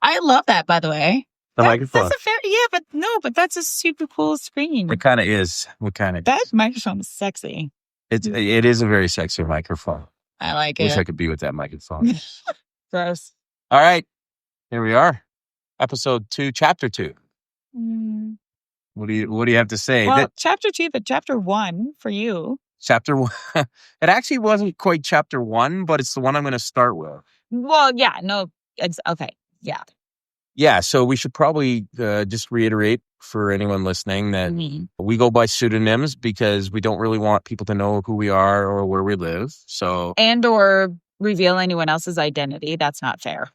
I love that, by the way. The microphone. That's but that's a super cool screen. It kind of is. That microphone is sexy. It is a very sexy microphone. I like Wish it. I could be with that microphone. Gross. All right. Here we are. Episode 2, chapter 2. What do you have to say? Well, chapter 2, but chapter 1 for you. Chapter 1. It actually wasn't quite chapter 1, but it's the one I'm going to start with. Well, yeah, no, it's okay. Yeah. Yeah, so we should probably just reiterate for anyone listening that we go by pseudonyms because we don't really want people to know who we are or where we live. So or reveal anyone else's identity. That's not fair.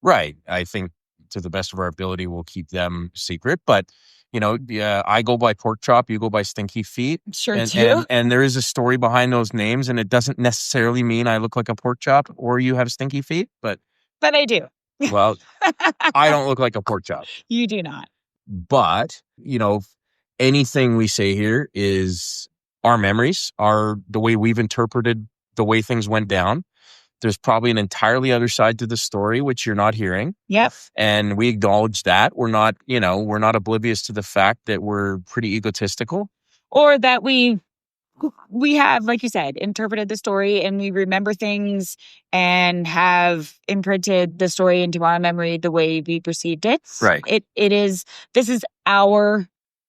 Right. I think to the best of our ability, we'll keep them secret. But, I go by Pork Chop, you go by Stinky Feet. Sure do. And there is a story behind those names, and it doesn't necessarily mean I look like a pork chop or you have stinky feet, but I do. Well, I don't look like a pork chop. You do not. But, anything we say here is our memories, are the way we've interpreted the way things went down. There's probably an entirely other side to the story, which you're not hearing. Yep. And we acknowledge that. We're not oblivious to the fact that we're pretty egotistical. Or that we have, like you said, interpreted the story and we remember things and have imprinted the story into our memory the way we perceived it. Right. This is our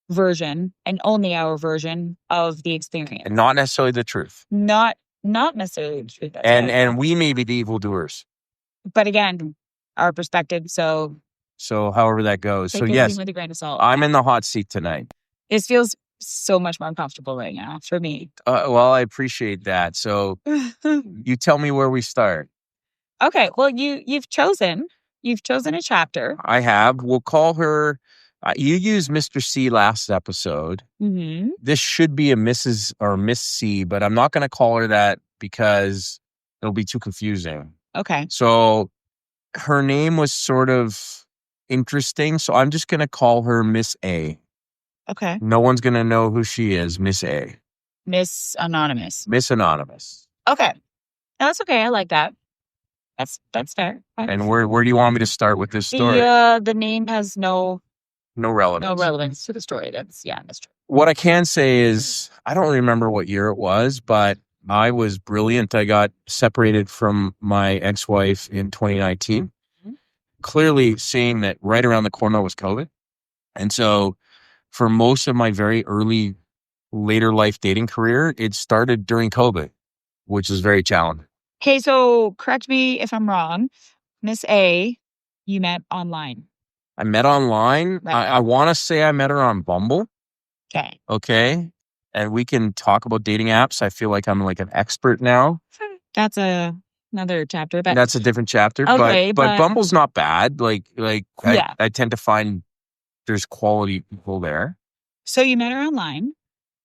version and only our version of the experience. And not necessarily the truth. Not necessarily the truth. And we may be the evildoers. But again, our perspective, so however that goes. So yes, with a grain of salt. I'm in the hot seat tonight. It feels so much more comfortable right now for me. Well, I appreciate that. So you tell me where we start. Okay. Well, you've chosen a chapter. I have. We'll call her. You used Mr. C last episode. Mm-hmm. This should be a Mrs. or Miss C, but I'm not going to call her that because it'll be too confusing. Okay. So her name was sort of interesting, so I'm just going to call her Miss A. Okay. No one's going to know who she is, Miss A. Miss Anonymous. Miss Anonymous. Okay. No, that's okay. I like that. That's fair. And where do you want me to start with this story? The name has no relevance. No relevance to the story. That's true. What I can say is, I don't remember what year it was, but I was brilliant. I got separated from my ex-wife in 2019. Mm-hmm. Clearly seeing that right around the corner was COVID. And so for most of my very early, later life dating career, it started during COVID, which is very challenging. Okay, so correct me if I'm wrong. Miss A, you met online. I met online. Right. I want to say I met her on Bumble. Okay. And we can talk about dating apps. I feel like I'm like an expert now. That's another chapter. But that's a different chapter. Okay, but Bumble's not bad. Yeah. I tend to find there's quality people there. So you met her online.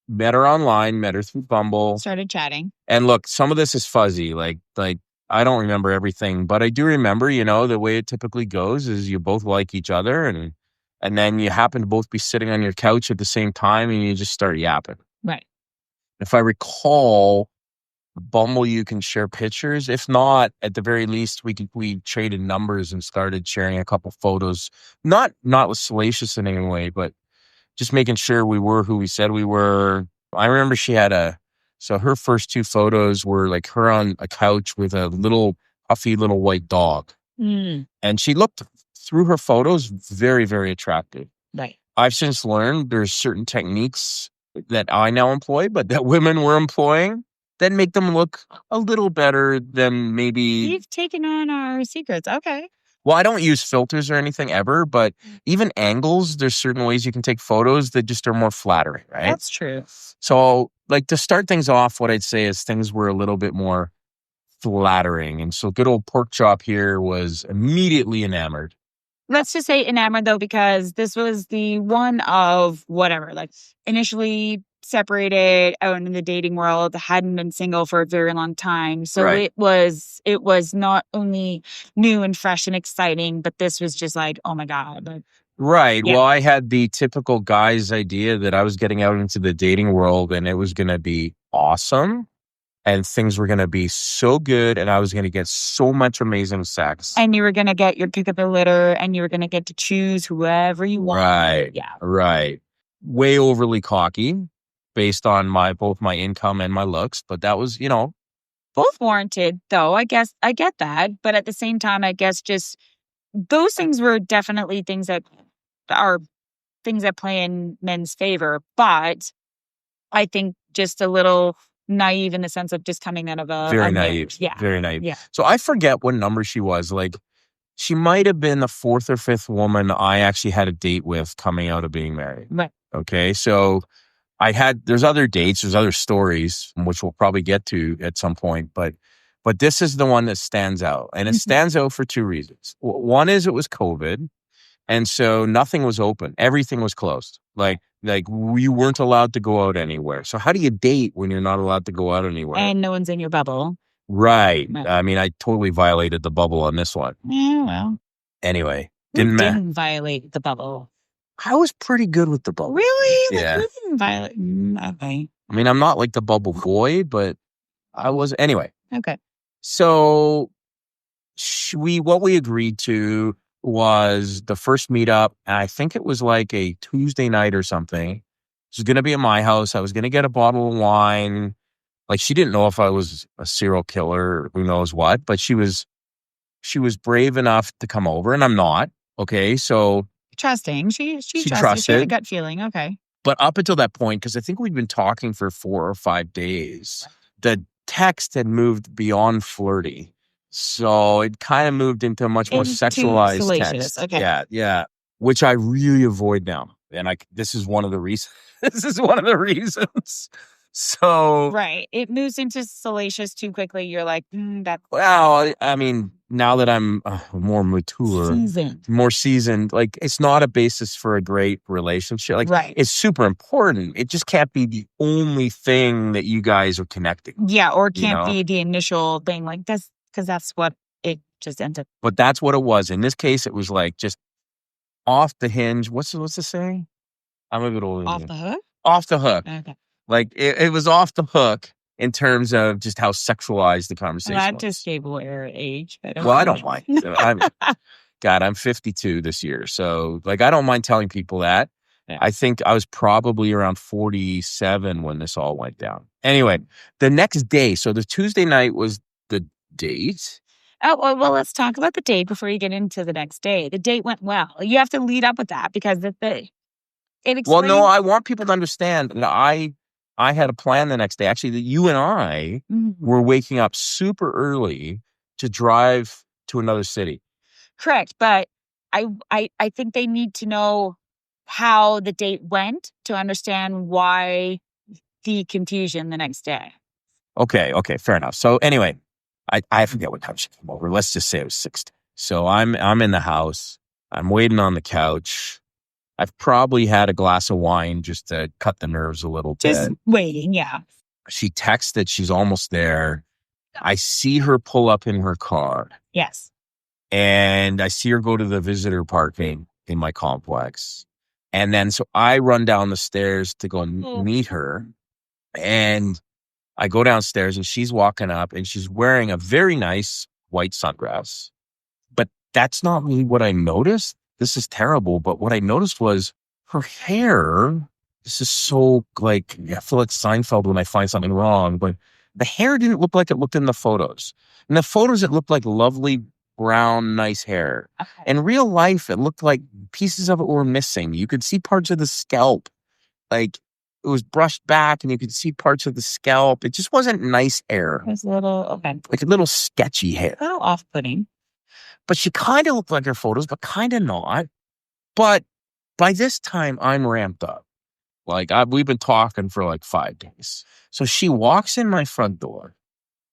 Met her through Bumble. Started chatting. And look, some of this is fuzzy. Like I don't remember everything, but I do remember, the way it typically goes is you both like each other and then you happen to both be sitting on your couch at the same time and you just start yapping. Right. If I recall, Bumble, you can share pictures. If not, at the very least, we traded numbers and started sharing a couple photos. Not salacious in any way, but just making sure we were who we said we were. I remember she had so her first 2 photos were like her on a couch with a little puffy little white dog. Mm. And she looked through her photos very, very attractive. Right. I've since learned there's certain techniques that I now employ, but that women were employing that make them look a little better than maybe... You've taken on our secrets. Okay. Well, I don't use filters or anything ever, but even angles, there's certain ways you can take photos that just are more flattering, right? That's true. So, to start things off, what I'd say is things were a little bit more flattering. And so good old Pork Chop here was immediately enamored. Let's just say enamored, though, because this was the one of whatever, initially separated out in the dating world, hadn't been single for a very long time. So right. it was not only new and fresh and exciting, but this was just like, oh my God. Right. Yeah. Well, I had the typical guy's idea that I was getting out into the dating world and it was going to be awesome. and things were going to be so good, and I was going to get so much amazing sex. And you were going to get your pick of the litter, and you were going to get to choose whoever you want. Right. Yeah. Right. Way overly cocky based on both my income and my looks, but that was, Both warranted, though. I guess I get that. But at the same time, I guess just those things were definitely things that are things that play in men's favor. But I think just a little naive in the sense of just coming out of very a naive. marriage. Yeah. Very naive. Yeah. So I forget what number she was. Like, she might have been the fourth or fifth woman I actually had a date with coming out of being married. Right. Okay. So there's other dates, there's other stories, which we'll probably get to at some point, but this is the one that stands out. And it stands out for two reasons. One is it was COVID. And so nothing was open. Everything was closed. Like you weren't allowed to go out anywhere. So how do you date when you're not allowed to go out anywhere? And no one's in your bubble. Right. I mean, I totally violated the bubble on this one. Yeah, well. Anyway. Didn't violate the bubble. I was pretty good with the bubble. Really? Yeah. Like, you didn't violate. Okay. I mean, I'm not like the bubble boy, but I was. Anyway. Okay. So what we agreed to was the first meetup, and I think it was like a Tuesday night or something. It was going to be at my house. I was going to get a bottle of wine. Like, she didn't know if I was a serial killer or who knows what, but she was brave enough to come over, and I'm not. Okay, so trusting. She trusted. She had a gut feeling. Okay. But up until that point, because I think we'd been talking for 4 or 5 days, the text had moved beyond flirty. So it kind of moved into a much more sexualized text. Okay. Yeah. Which I really avoid now. And this is one of the reasons. This is one of the reasons. So right. It moves into salacious too quickly. You're like, well, I mean, now that I'm more mature, more seasoned, like, it's not a basis for a great relationship. Like, right. It's super important. It just can't be the only thing that you guys are connecting. Yeah, or can't be the initial thing. Like, that's because that's what it just ends up. But that's what it was. In this case, it was like just off the hinge. What's the saying? I'm a bit older. Off the hook? Off the hook. Okay. Like, it was off the hook in terms of just how sexualized the conversation was. That just gave away our age. But I don't mind. I'm 52 this year. So, like, I don't mind telling people that. Yeah. I think I was probably around 47 when this all went down. Anyway, the next day, so the Tuesday night was the date. Oh, well, let's talk about the date before you get into the next day. The date went well. You have to lead up with that because it explains. Well, no, I want people to understand that I had a plan the next day. Actually, that you and I were waking up super early to drive to another city. Correct. But I think they need to know how the date went to understand why the confusion the next day. Okay, fair enough. So anyway, I forget what time she came over. Let's just say it was 6. So I'm in the house. I'm waiting on the couch. I've probably had a glass of wine just to cut the nerves a little bit. Just waiting, yeah. She texts that she's almost there. I see her pull up in her car. Yes. And I see her go to the visitor parking in my complex. And then so I run down the stairs to go meet her. And I go downstairs and she's walking up and she's wearing a very nice white sundress. But that's not what I noticed. This is terrible. But what I noticed was her hair. This is so, like, I feel like Seinfeld when I find something wrong. But the hair didn't look like it looked in the photos. In the photos, it looked like lovely brown, nice hair. Okay. In real life, it looked like pieces of it were missing. You could see parts of the scalp. Like, it was brushed back and you could see parts of the scalp. It just wasn't nice hair. It was a little, like a little sketchy hair. A little off-putting. But she kind of looked like her photos, but kind of not. But by this time, I'm ramped up. Like, we've been talking for like 5 days. So she walks in my front door.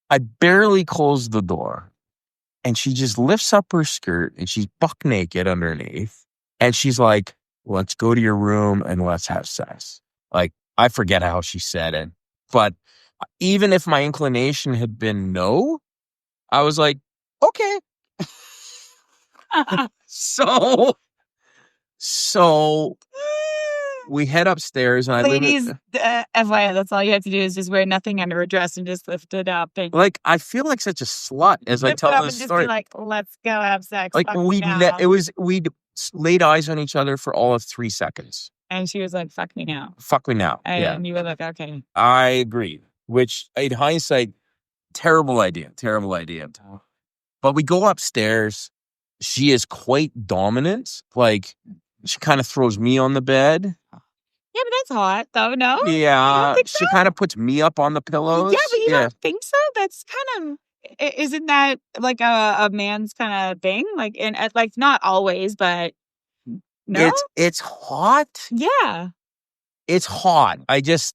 I barely close the door. And she just lifts up her skirt and she's buck naked underneath. And she's like, let's go to your room and let's have sex. Like, I forget how she said it. But even if my inclination had been no, I was like, okay. So we head upstairs, and I Ladies, FYI, that's all you have to do is just wear nothing under a dress and just lift it up. And like, I feel like such a slut as I lift it tell up this and just story. be like, let's go have sex. Like, Fuck me now. we laid eyes on each other for all of 3 seconds. And she was like, fuck me now. Fuck me now. And Yeah. you were like, okay. I agree. Which, in hindsight, terrible idea. Terrible idea. But we go upstairs. She is quite dominant. Like, she kind of throws me on the bed. Yeah, but that's hot, though, no? Yeah. think She so? kind of puts me up on the pillows. Yeah, but you don't think so? That's kind of... Isn't that like a man's kind of thing? Like, like not always, but no? It's hot. Yeah. It's hot. I just,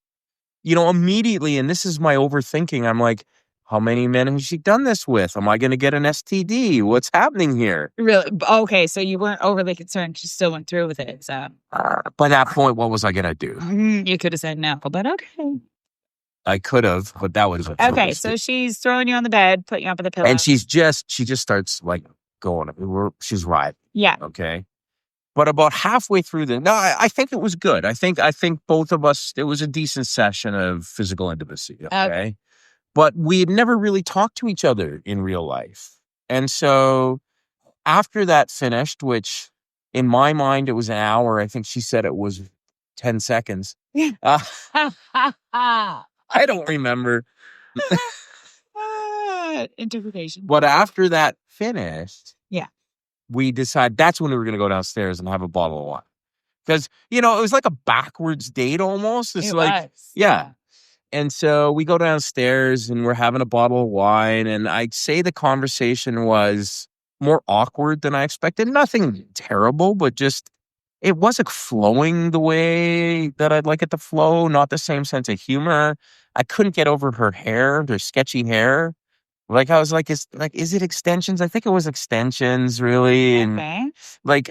immediately, and this is my overthinking, I'm like, how many men has she done this with? Am I going to get an STD? What's happening here? Really? Okay, so you weren't overly concerned. She still went through with it. So by that point, what was I going to do? You could have said no, but okay. I could have, but that was okay. So she's throwing you on the bed, putting you up on the pillow, and she just starts like going. She's right. Yeah. Okay. But about halfway through I think it was good. I think both of us, it was a decent session of physical intimacy. Okay. But we had never really talked to each other in real life. And so after that finished, which in my mind, it was an hour. I think she said it was 10 seconds. I don't remember. Interpretation. But after that finished, yeah, we decided that's when we were going to go downstairs and have a bottle of wine. Because, it was like a backwards date almost. It's like, yeah. And so we go downstairs and we're having a bottle of wine. And I'd say the conversation was more awkward than I expected. Nothing terrible, but just it wasn't flowing the way that I'd like it to flow. Not the same sense of humor. I couldn't get over her sketchy hair. Like, I was like, is it extensions? I think it was extensions, really. And like,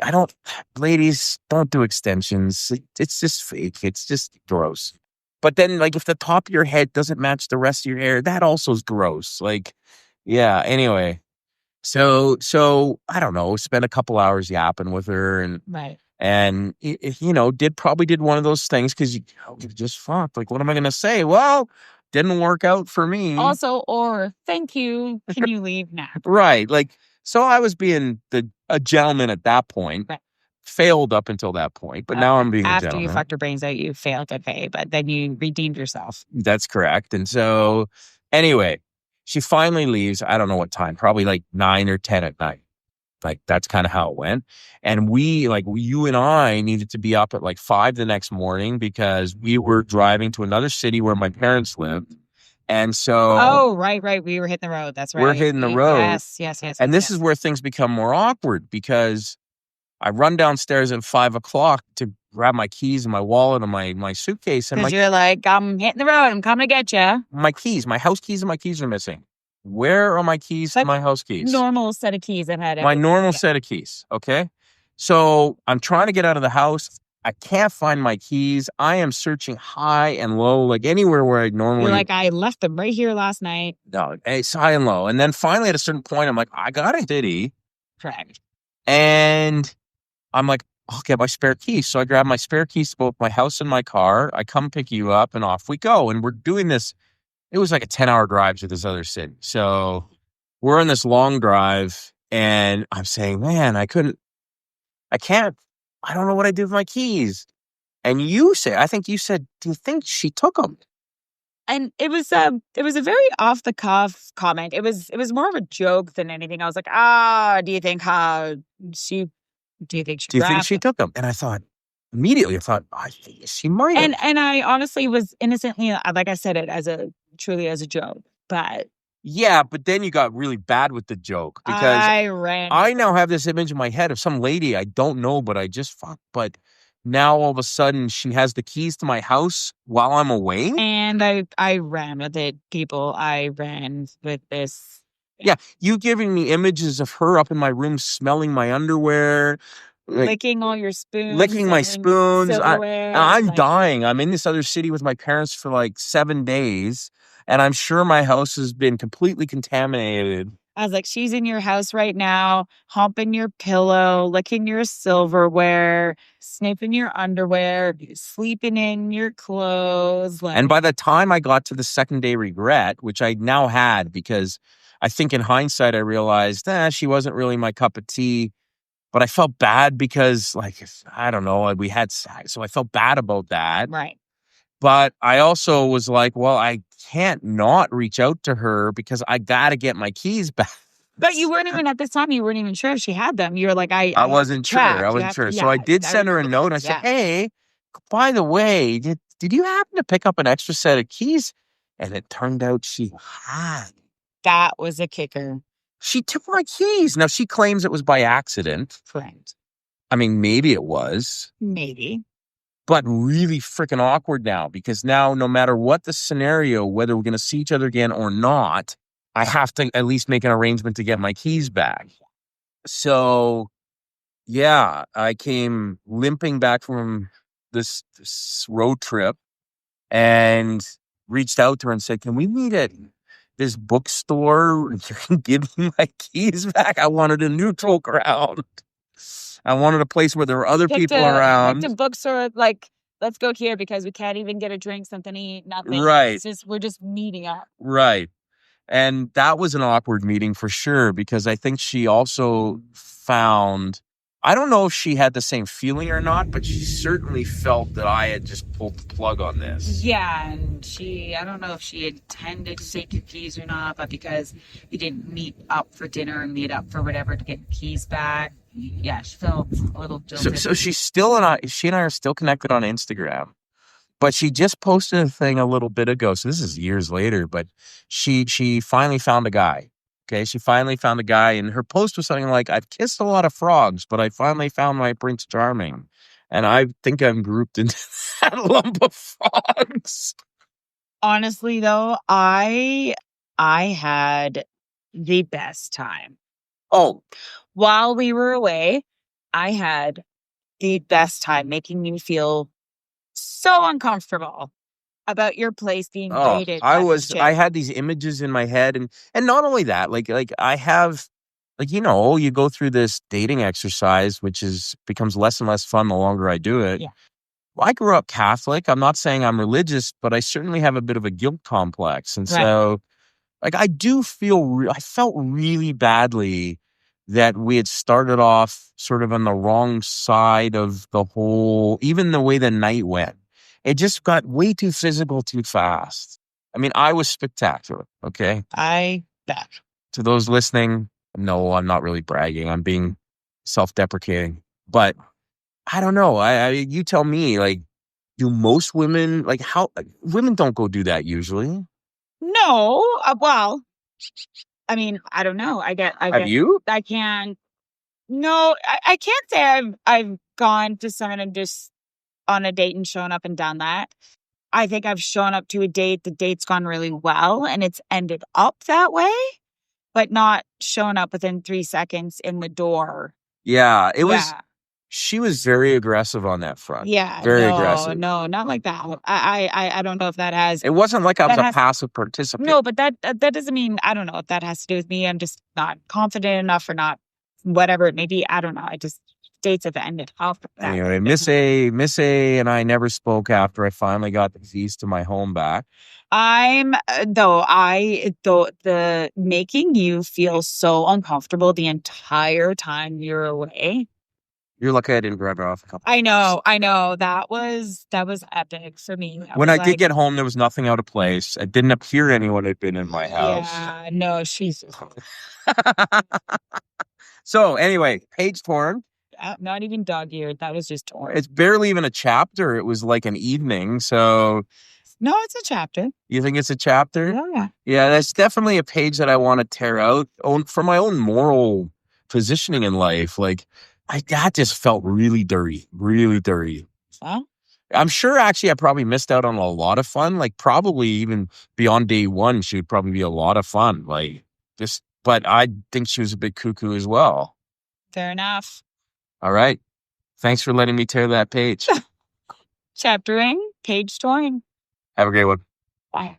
ladies, don't do extensions. It's just fake. It's just gross. But then, like, if the top of your head doesn't match the rest of your hair, that also is gross. Like, yeah, anyway. So I don't know, spent a couple hours yapping with her and did one of those things because you just fucked. Like, what am I going to say? Well, didn't work out for me. Also, or thank you. Can you leave now? Right. Like, so I was being a gentleman at that point. Right. Failed up until that point, but now I'm being a gentleman. After you fucked your brains out, you failed, okay, but then you redeemed yourself. That's correct. And so, anyway, she finally leaves. I don't know what time, probably like 9 or 10 at night. Like, that's kind of how it went. And you and I needed to be up at like 5 the next morning because we were driving to another city where my parents lived. And so... Oh, right. We were hitting the road. That's right. We're hitting the road. Yes. And this is where things become more awkward because I run downstairs at 5 o'clock to grab my keys and my wallet and my suitcase. And you're like, I'm hitting the road. I'm coming to get you. My keys, my house keys and my keys are missing. Where are my keys to my house keys? Normal set of keys I've had. My normal set of keys. Okay. So I'm trying to get out of the house. I can't find my keys. I am searching high and low, like anywhere where I normally... You're like, I left them right here last night. No, it's high and low. And then finally at a certain point, I'm like, I got a city. Correct. And I'm like, I'll get my spare keys. So I grab my spare keys to both my house and my car. I come pick you up and off we go. And we're doing this. It was like a 10-hour drive to this other city. So we're on this long drive and I'm saying, man, I don't know what I did with my keys. And I think you said, do you think she took them? And it was a very off the cuff comment. It was more of a joke than anything. I was like, do you think she took them? And I thought, immediately, I think she might have. And I honestly was innocently, like I said it truly as a joke, but. Yeah, but then you got really bad with the joke because I now have this image in my head of some lady I don't know, but I just fucked. But now all of a sudden she has the keys to my house while I'm away. And I ran with it, people. I ran with this. Yeah, you giving me images of her up in my room smelling my underwear. Licking all your spoons. Licking my spoons. I'm dying. I'm in this other city with my parents for like 7 days. And I'm sure my house has been completely contaminated I was like, she's in your house right now, humping your pillow, licking your silverware, sniffing your underwear, sleeping in your clothes. Like, And by the time I got to the second day regret, which I now had, because I think in hindsight I realized she wasn't really my cup of tea. But I felt bad because, like, I don't know, we had sex, so I felt bad about that. right. But I also was like, well, I can't not reach out to her because I got to get my keys back. But you weren't even at this time, you weren't even sure if she had them. You were like, I I wasn't sure. checked. I You wasn't have sure. to, So I did send her a note. And I said, hey, by the way, did you happen to pick up an extra set of keys? And it turned out she had. That was a kicker. She took my keys. Now, she claims it was by accident. Friend. I mean, maybe it was. Maybe. But really freaking awkward now, because now no matter what the scenario, whether we're going to see each other again or not, I have to at least make an arrangement to get my keys back. So, yeah, I came limping back from this road trip and reached out to her and said, can we meet at this bookstore? You can give me my keys back. I wanted a neutral ground. I wanted a place where there were other people around. Picked a bookstore, like, let's go here because we can't even get a drink, something to eat, nothing. Right. We're just meeting up. Right. And that was an awkward meeting for sure, because I think she also found, I don't know if she had the same feeling or not, but she certainly felt that I had just pulled the plug on this. Yeah, and I don't know if she intended to take your keys or not, but because you didn't meet up for dinner and meet up for whatever to get keys back, yeah, she felt a little jilted. So she and I are still connected on Instagram. But she just posted a thing a little bit ago. So this is years later, but she finally found a guy. Okay. She finally found a guy, and her post was something like, I've kissed a lot of frogs, but I finally found my Prince Charming. And I think I'm grouped into that lump of frogs. Honestly, though, I had the best time. Oh. While we were away, I had the best time making me feel so uncomfortable about your place being raided. I had these images in my head, and not only that, like I have, like, you go through this dating exercise, which becomes less and less fun the longer I do it. Yeah. I grew up Catholic. I'm not saying I'm religious, but I certainly have a bit of a guilt complex. And so, like, I felt really badly that we had started off sort of on the wrong side of the whole, even the way the night went. It just got way too physical too fast. I mean, I was spectacular, okay? I bet. To those listening, no, I'm not really bragging. I'm being self-deprecating. But I don't know. You tell me, like, do most women, like, women don't go do that usually? No. Well, I mean, I don't know. Have you? I can't. No, I can't say I've gone to someone and just on a date and shown up and done that. I think I've shown up to a date, the date's gone really well, and it's ended up that way, but not shown up within 3 seconds in the door. Yeah, she was very aggressive on that front. Yeah, very aggressive. No, not like that. I don't know if that has. It wasn't like I was a passive participant. No, but that doesn't mean, I don't know if that has to do with me. I'm just not confident enough or not, whatever it may be. I don't know. Dates have ended up. Anyway, Miss A and I never spoke after I finally got the keys to my home back. The making you feel so uncomfortable the entire time you're away. You're lucky I didn't grab her off a couple. I know. That was epic for me. When I did get home, there was nothing out of place. It didn't appear anyone had been in my house. Yeah, no, she's. So anyway, page torn. Not even dog-eared. That was just torn. It's barely even a chapter. It was like an evening. So. No, it's a chapter. You think it's a chapter? Yeah. Yeah, that's definitely a page that I want to tear out for my own moral positioning in life. Like, that just felt really dirty, really dirty. Well, I'm sure actually I probably missed out on a lot of fun. Like, probably even beyond day one, she would probably be a lot of fun. Like, but I think she was a bit cuckoo as well. Fair enough. All right. Thanks for letting me tear that page. Chaptering, page torn. Have a great one. Bye.